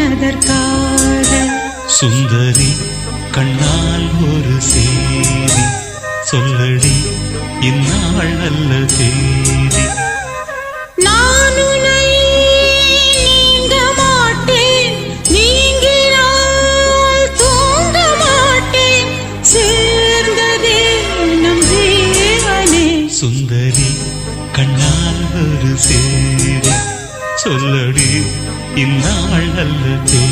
சொன்னதற்காக. சுந்தரி கண்ணால் ஒரு சேதி சொல்லடி, இந்நாள் நல்ல தேதி. நான் உன்னை நீங்க மாட்டேன், நீங்கினால் தூங்க மாட்டேன், சேர்ந்ததே நம் தேவனே. சுந்தரி கண்ணால் ஒரு சேதி சொல்லடி, இந்நாள் நல்ல தேதி.